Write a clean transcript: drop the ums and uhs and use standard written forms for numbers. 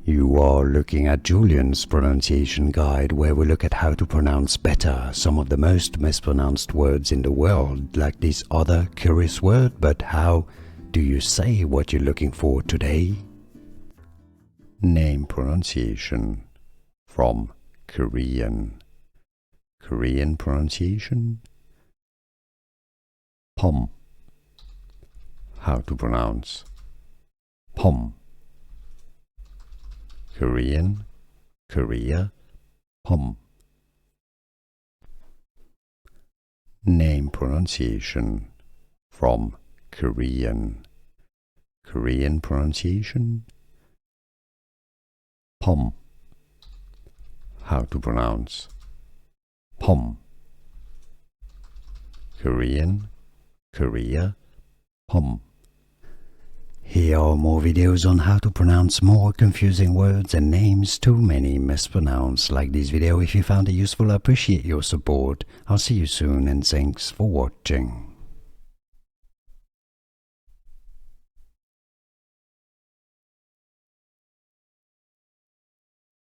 You are looking at Julian's pronunciation guide, where we look at how to pronounce better some of the most mispronounced words in the world, like this other curious word. But how do you say what you're looking for today? Name pronunciation from Korean. Korean pronunciation. Pom. How to pronounce Pom. Korean, Korea, Pom. Name pronunciation from Korean. Korean pronunciation. Pom. How to pronounce Pom. Korean, Korea, Pom. Here are more videos on how to pronounce more confusing words and names too many mispronounced. Like this video if you found it useful. I appreciate your support. I'll see you soon and thanks for watching.